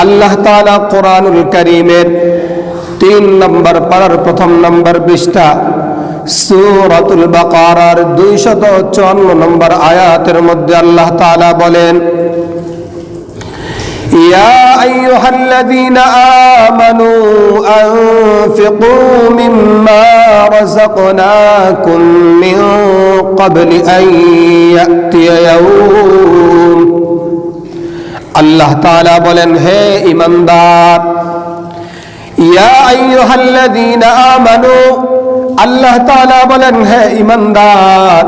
আল্লাহ তাআলা কোরআনুল কারীমের 3 নম্বর পারার প্রথম নম্বর পৃষ্ঠা সূরাতুল বাকারার 254 নম্বর আয়াতের মধ্যে আল্লাহ তাআলা বলেন, ইয়া আইয়ুহাল্লাযীনা আমানু আনফিকু মিম্মা রাযাকনাকুম মিন ক্বাবলি আন ইয়াতিয়া ইয়াওম। আল্লাহ তাআলা বলেন, হে ঈমানদার, ইয়া আইয়ুহাল্লাযীনা আমানু, আল্লাহ তাআলা বলেন, হে ঈমানদার,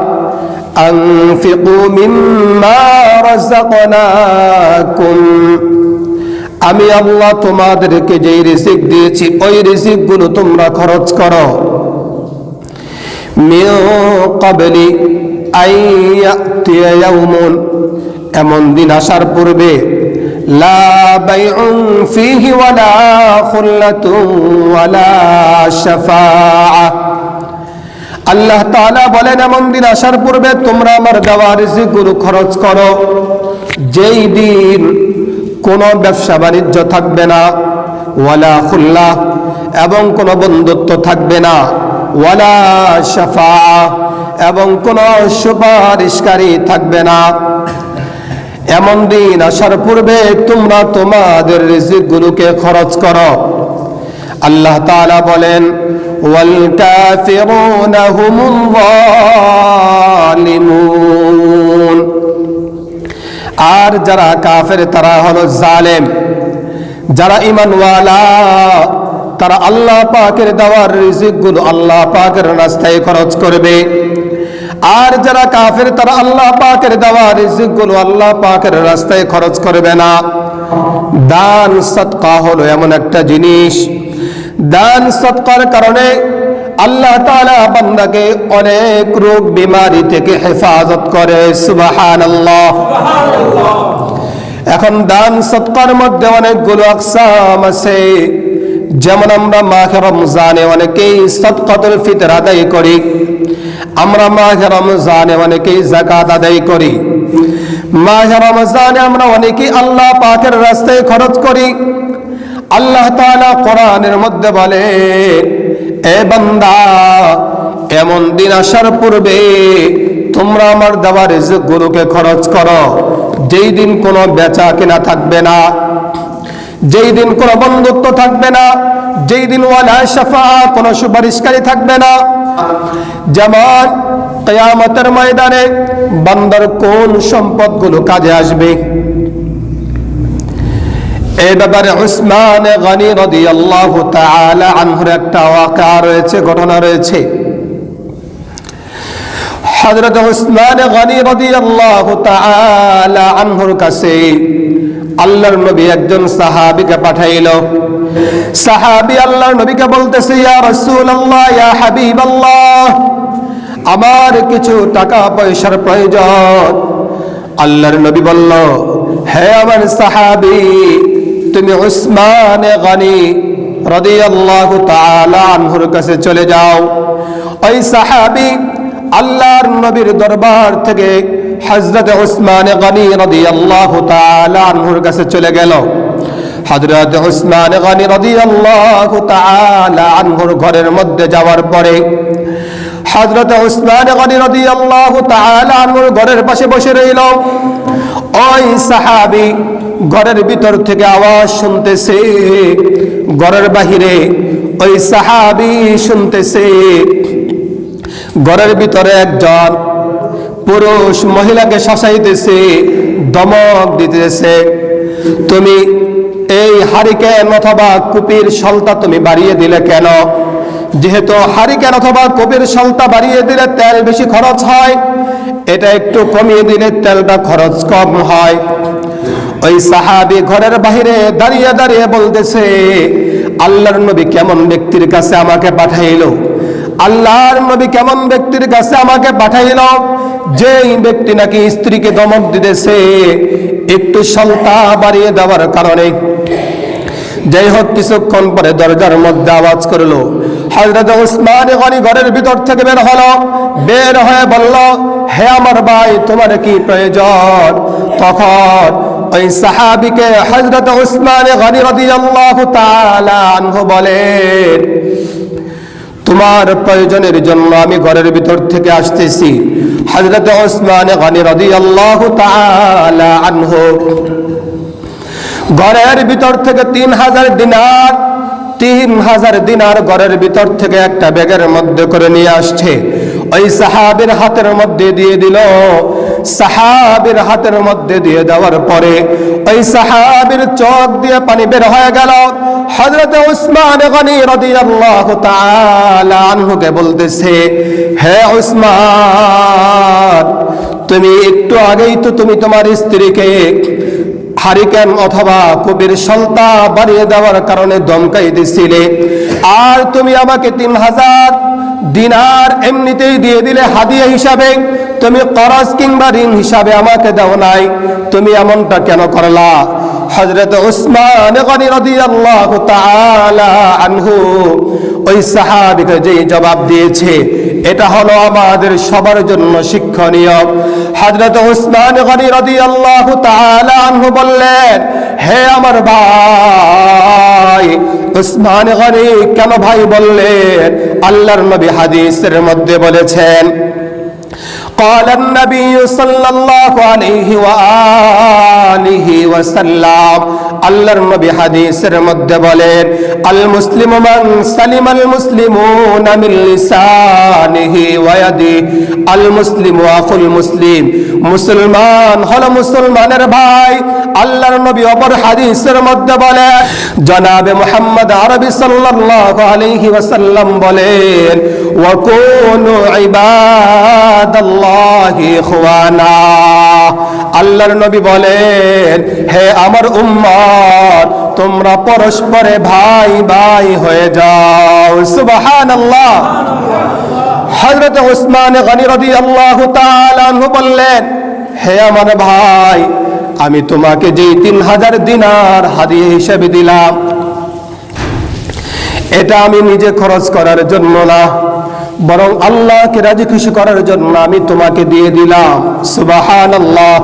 আনফিকু মিম্মা রাযাকনাকুম, আমি আল্লাহ তোমাদেরকে যেই রিজিক দিয়েছি ওই রিজিকগুলো তোমরা খরচ করো। মিন ক্বাবলি আন ইয়াতিয়া ইয়াওমুন, এমন দিন আসার পূর্বে, লা বাইউন ফীহি ওয়ালা খুল্লাতুন ওয়ালা শাফাআ। আল্লাহ তাআলা বলেন, এমন দিন আসার পূর্বে তোমরা আমার দেওয়া রিজিকগুলো খরচ করো, যেই দিন কোনো ব্যবসা বাণিজ্য থাকবে না, ওয়ালা খুল্লাহ, এবং কোনো বন্ধুত্ব থাকবে না, ওয়ালা শাফাআ, এবং কোনো সুপারিশকারী থাকবে না। এমন দিন আসার পূর্বে তোমরা তোমাদের রিজিকগুলোকে খরচ করো। আল্লাহ তাআলা বলেন, ওয়াল কাফিরুনা হুমুল যালিমুন, আর যারা কাফের তারা হলো জালেম। যারা ঈমানওয়ালা তারা আল্লাহ পাকের দেওয়ার রিজিকগুলো আল্লাহ পাকের রাস্তায় খরচ করবে, আর যারা কাফের তারা আল্লাহ পাকের দেওয়া রিজিকগুলো আল্লাহ পাকের রাস্তায় খরচ করবে না। দান সদকা হলো এমন একটা জিনিস, দান সদকার কারণে আল্লাহ তাআলা বান্দাকে অনেক রোগ বিমারি থেকে হেফাজত করে। সুবহানাল্লাহ। এখন দান সদকার মধ্যে অনেকগুলো আকসাম আছে। যেমন আমরা মাহে রমজানে অনেকেই সদকাতুল ফিতর আদায় করি, আমরা মাহে রমজানে অনেকেই যাকাত আদায় করি, মাহে রমজানে আমরা অনেকেই আল্লাহ পাকের রাস্তায় খরচ করি। আল্লাহ তাআলা কোরআনের মধ্যে বলে, এ বান্দা, এমন দিন আসার পূর্বে তোমরা আমার দেওয়া রিজিকগুলোকে খরচ করো, যেই দিন কোনো বেচা কেনা থাকবে না, যেই দিন কোনো বন্ধুত্ব থাকবে না, যেই দিন ওয়ালা শাফাআ, কোনো সুপারিশকারী থাকবে না। যেমন কিয়ামতের ময়দানে বান্দার কোন সম্পদগুলো কাজে আসবে, এই ব্যাপারে উসমান গনি রাদিয়াল্লাহু তাআলা আনহুর একটা ওয়াকিয়া রয়েছে, ঘটনা রয়েছে। হযরত উসমান গনি রাদিয়াল্লাহু তাআলা আনহুর কাছে আল্লাহর নবী একজন সাহাবীকে পাঠাইলো। সাহাবী আল্লাহর নবীকে বলতেছে, ইয়া রাসূলুল্লাহ, ইয়া হাবিবাল্লাহ, আমার কিছু টাকা পয়সার প্রয়োজন। আল্লাহর নবী বলল, হে আমার সাহাবী, তুমি উসমান গনি রাদিয়াল্লাহু তাআলা আনহুর কাছে চলে যাও। ওই সাহাবী আল্লাহর নবীর দরবার থেকে হযরত উসমান গনি রাদিয়াল্লাহু তাআলা আনহুর কাছে চলে গেল। হযরত উসমান গনি রাদিয়াল্লাহু তাআলা আনহুর ঘরের মধ্যে যাওয়ার পরে হযরত উসমান গনি রাদিয়াল্লাহু তাআলা আনহুর ঘরের পাশে বসে রইল। ওই সাহাবী ঘরের ভিতর থেকে আওয়াজ শুনতেছে, ঘরের বাহিরে ওই সাহাবী শুনতেছে, ঘরের ভিতরে একজন পুরুষ মহিলাকে শাসাইতেছে, ধমক দিতেছে, তুমি এই হারিকেন অথবা কুপির সলতা তুমি বাড়িয়ে দিলে কেন? যেহেতু হারিকেন অথবা কুপির সলতা বাড়িয়ে দিলে তেল বেশি খরচ হয়, এটা একটু কমিয়ে দিলে তেলটা খরচ কম হয়। ওই সাহাবী ঘরের বাইরে দাঁড়িয়ে দাঁড়িয়ে বলতেছে, আল্লাহর নবী কেমন ব্যক্তির কাছে আমাকে পাঠাইলো, আল্লাহর নবী কেমন ব্যক্তির কাছে আমাকে পাঠাইলো, যেই ব্যক্তি নাকি স্ত্রীকে ধমক দিতেছে একটু সলতা বাড়িয়ে দেওয়ার কারণে। যাই হোক, কিছুক্ষণ পরে দরজার মধ্যে আওয়াজ করলো। হযরত উসমান গনি ঘরের ভিতর থেকে বের হলো, বের হয়ে বলল, হে আমার ভাই, তোমার কি প্রয়োজন? তখন ওই সাহাবীকে হযরত উসমান গনি রাদিয়াল্লাহু তাআলা আনহু বলেন, তোমার প্রয়োজনের জন্য আমি ঘরের ভিতর থেকে আসতেছি। হযরত উসমান গনি রাদিয়াল্লাহু তাআলা আনহু ঘরের ভিতর থেকে 3000 দিনার ঘরের ভিতর থেকে একটা ব্যাগের মধ্যে করে নিয়ে আসছে। ওই সাহাবীর হাতের মধ্যে দিয়ে দিল। সাহাবীর হাতের মধ্যে দিয়ে দেওয়ার পরে ওই সাহাবীর চোখ দিয়ে পানি বের হয়ে গেল। হযরত উসমান গনি রাদিয়াল্লাহু তাআলা আনহুকে বলতেছে, হে উসমান, তুমি একটু আগেই তো তুমি তোমার স্ত্রীকে হারিকেন অথবা কবির সন্তা বাড়িয়ে দেওয়ার কারণে ধমকাই দিছিলে, আর তুমি আমাকে 3000 দিনার এমনিতেই দিয়ে দিলে হাদিয়া হিসাবে, তুমি করাজ কিংবা ঋণ হিসাবে আমাকে দাও নাই, তুমি এমনটা কেন করলা? হযরত উসমান গনি রাদিয়াল্লাহু তাআলা আনহু ওই সাহাবীকে যে জবাব দিয়েছে, এটা হলো আমাদের সবার জন্য শিক্ষণীয়। হযরত উসমান গনি রাদিয়াল্লাহু তাআলা আনহু বললেন, হে আমার ভাই। উসমান গনি কেন ভাই বললেন? আল্লাহর নবী হাদিসের মধ্যে বলেছেন, قال النبي صلى الله عليه وآله وسلم, আল্লাহর নবী হাদিসের মধ্যে বলেন, আল মুসলিমু মান সালিমাল মুসলিমুনা মিন লিসানিহি ওয়া ইয়াদিহি, আল মুসলিমু আখুল মুসলিম, মুসলমান হলো মুসলমানের ভাই। আল্লাহর নবী অপর হাদিসের মধ্যে বলেন, জনাবে মুহাম্মদ আরবি সাল্লাল্লাহু আলাইহি ওয়াসাল্লাম বলেন, ওয়া কুনু ইবাদাল্লাহি ইখওয়ানা। আল্লাহর নবী বলেন, হে আমার উম্মত, তোমরা পরস্পরে ভাই ভাই হয়ে যাও। সুবহানাল্লাহ। হযরত উসমান গনি রাদিয়াল্লাহু তাআলা আনহু বললেন, হে আমার ভাই, আমি তোমাকে যে 3000 দিনার হাদিয়া হিসেবে দিলাম, এটা আমি নিজে খরচ করার জন্য না, বরং আল্লাহকে রাজি খুশি করার জন্য আমি তোমাকে দিয়ে দিলাম। সুবহানাল্লাহ।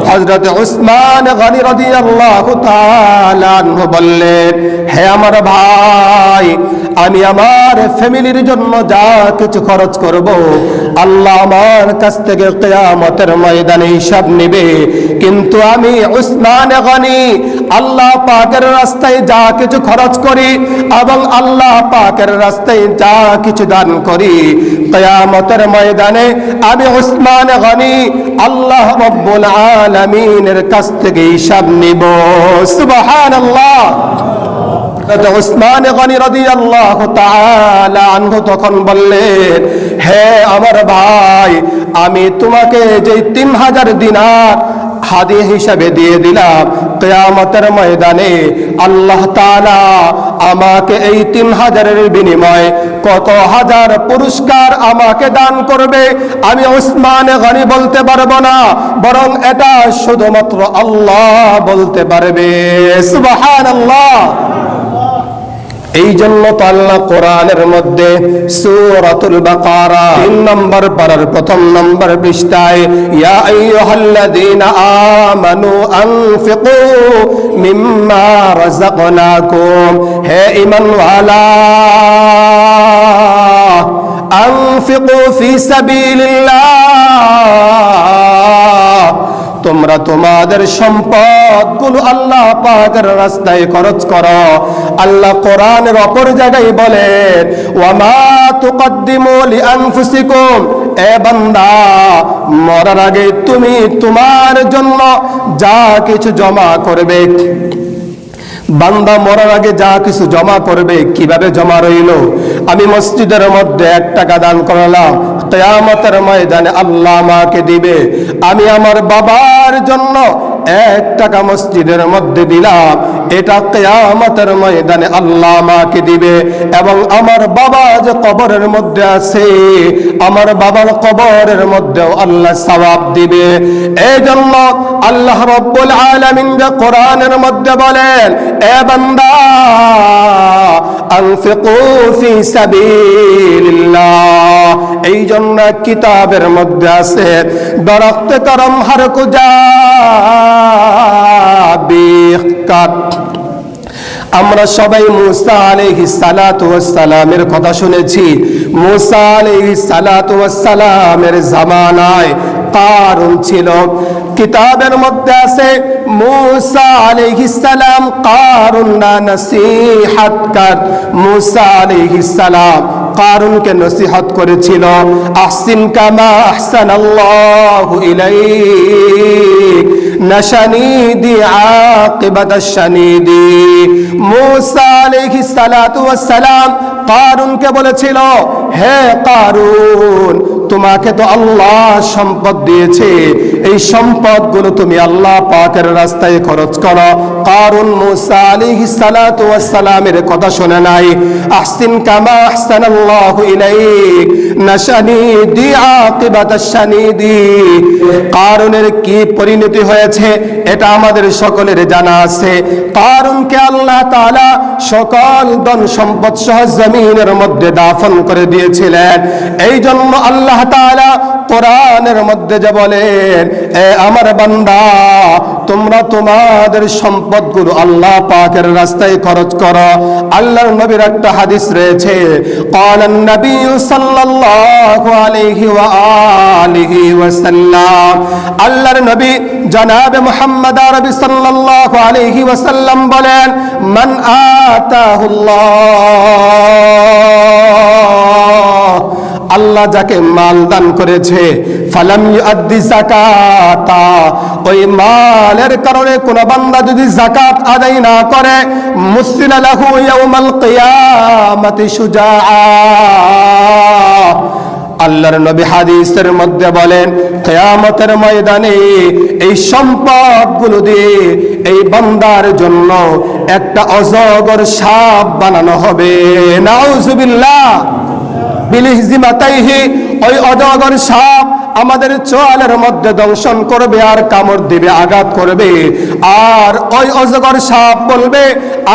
হযরত উসমান গনি রাদিয়াল্লাহু তাআলা আনহু বললেন, হে আমার ভাই, আমি আমার ফ্যামিলির জন্য যা কিছু খরচ করব, আল্লাহ আমার কাছ থেকে কিয়ামতের ময়দানে হিসাব নেবে। কিন্তু আমি উসমান গনি আল্লাহ পাকের রাস্তায় যা কিছু খরচ করি এবং আল্লাহ পাকের রাস্তায় যা কিছু দান করি, কিয়ামতের ময়দানে আমি উসমান গনি আল্লাহ রাব্বুল আলামিনের কাছ থেকে হিসাব নিব। সুবহানাল্লাহ। উসমান গনি রাদিয়াল্লাহু তাআলা আনহু তখন বললেন, হে আমার ভাই, আমি তোমাকে যে 3000 দিনার হাদিয়া হিসাবে দিয়ে দিলাম, কিয়ামতের ময়দানে আল্লাহ তাআলা আমাকে এই 3000-এর বিনিময়ে কত হাজার পুরস্কার আমাকে দান করবে, আমি উসমান গনি বলতে পারবো না, বরং এটা শুধুমাত্র আল্লাহ বলতে পারবে। সুবহানাল্লাহ। এই জন্য তো আল্লাহ কোরআনের মধ্যে সূরাতুল বাকারা 3 নম্বর পারার 1 নম্বর পৃষ্ঠায়, ইয়া আইয়ুহাল্লাযীনা আমানু আনফিকু মিম্মা রাযাকনাকুম, হে ঈমানওয়ালা, আনফিকু ফি সাবিলিল্লাহ, তোমরা তোমাদের সম্পদগুলো আল্লাহ পাকের রাস্তায় খরচ করো। আল্লাহ কোরআনের অপর জায়গায় বলেন, ওয়া মা তুকদ্দিমু লিআনফুসিকুম, এ বান্দা, মরার আগে তুমি তোমার জন্য যা কিছু জমা করবে, বান্দা মরার আগে যা কিছু জমা করবে, কিভাবে জমা রইল? আমি মসজিদের মধ্যে 1 টাকা দান করলাম, কিয়ামতের ময়দানে আল্লাহ আমাকে দিবে। আমি আমার বাবার জন্য 1 টাকা মসজিদের মধ্যে দিলাম, এটা কিয়ামতের ময়দানে আল্লাহ আমাকে দিবে। এবং আমার বাবা যে কবরের মধ্যে আছে, আমার বাবার কবরের মধ্যেও আল্লাহ সওয়াব দিবে। এই জন্য আল্লাহ রাব্বুল আলামিন যে কোরআনের মধ্যে বলেন, এ বান্দা আনফিকু ফি সাবিলিল্লাহ, এই জন্য কিতাবের মধ্যে আছে দরখতে করম হর কুজা বিকাত। আমরা সবাই মুসা আলাইহিস সালাতু ওয়াস সালামের কথা শুনেছি। মুসা আলাইহিস সালাতু ওয়াস সালামের জামানায় কারুন ছিল। কিতাবের মধ্যে আছে মুসা আলাইহিস সালাম কারুন না নসিহত কর। মুসা আলাইহিস সালাম কারুনকে নসিহত করেছিল, আহসিন কামা আহসানাল্লাহু ইলাইক নাশানিদি আকিবাতাশ শানিদি। মুসা আলাইহিস সালাতু ওয়াস সালাম কারুনকে বলেছিল, হে কারুন, তোমাকে তো আল্লাহ সম্পদ দিয়েছে, এই সম্পদগুলো তুমি আল্লাহ পাকের রাস্তায় খরচ করো। কারুন মুসা আলাইহিস সালাতু ওয়াস সালামের কথা শুনে নাই। আহসিন কামা আহসানাল্লাহু ইলাইক নাশানিদি আকিবাতাশ শানিদি। কারুনের কি পরিণতি হয়েছে এটা আমাদের সকলের জানা আছে। কারুনকে আল্লাহ তাআলা সকল ধন সম্পদ সহ জমিনের মধ্যে দাফন করে দিয়েছিলেন। এই জন্য আল্লাহ তাআলা কোরআনের মধ্যে যে বলেন, এ আমার বান্দা, তোমরা তোমাদের সম্পদগুলো আল্লাহ পাকের রাস্তায় খরচ করো। আল্লাহর নবীর একটা হাদিস রয়েছে, ক্বালান নবী সাল্লাল্লাহু আলাইহি ওয়া আলিহি ওয়াসাল্লাম, আল্লাহর নবী জনাবে মুহাম্মদ আরবি সাল্লাল্লাহু আলাইহি ওয়াসাল্লাম বলেন, মান আতাহুল্লাহ, আল্লাহ যাকে মাল দান করেছে, ফালাম ইউআদ্দি যাকাতা, ওই মালের কারণে কোন বান্দা যদি যাকাত আদায় না করে, মুসিলা লাহু ইয়াউমাল কিয়ামাতি শুজাআ। আল্লাহর নবী হাদিসের মধ্যে বলেন, কিয়ামতের ময়দানে এই সম্পদগুলো দিয়ে এই বান্দার জন্য একটা অজগর সাপ বানানো হবে। নাউজুবিল্লাহ। বিলিহজিমাতাইহি, ওই অজগর সাপ আমাদের চোয়ালের মধ্যে দংশন করবে আর কামড় দিবে, আঘাত করবে। আর ওই অজগর সাপ বলবে,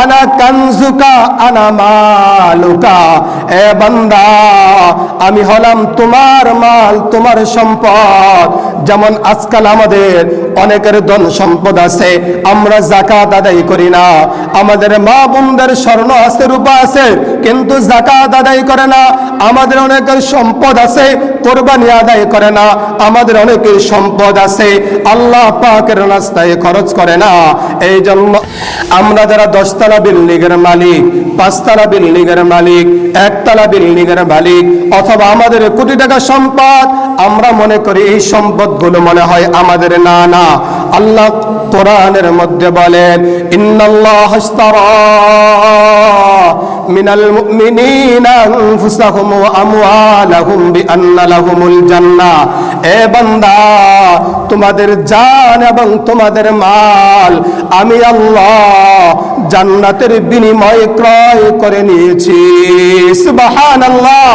আনা কানজুকা আনা মালুকা, এ বান্দা, আমি হলাম তোমার মাল, তোমার সম্পদ। যেমন আজকাল আমাদের অনেকের ধন সম্পদ আছে, আমরা যাকাত আদায় করি না। আমাদের মা বোনদের স্বর্ণ আছে, রূপা আছে, কিন্তু যাকাত আদায় করে না। আমাদের অনেকের সম্পদ আছে, কোরবানি আদায় করে না। আমাদের অনেকের সম্পদ আছে, আল্লাহ পাকের রাস্তায় খরচ করে না। এই জন্য আমরা যারা 10 তলা বিল্ডিং এর মালিক, 5 তলা বিল্ডিং এর মালিক, 1 তলা বিল্ডিং এর মালিক, অথবা আমাদের কোটি টাকা সম্পদ, আমরা মনে করি এই সম্পদগুলো মনে হয় আমাদের। না না, আল্লাহ কোরআনের মধ্যে বলেন, ইন্নাল্লাহ ইশতারা মিনাল মুমিনিনা আনফুসাহুম ওয়া আমওয়ালাহুম বিআন্না লাহুমুল জান্নাহ। এ বান্দা, তোমাদের জান এবং তোমাদের মাল আমি আল্লাহ জান্নাতের বিনিময়ে ক্রয় করে নিয়েছি। সুবহানাল্লাহ।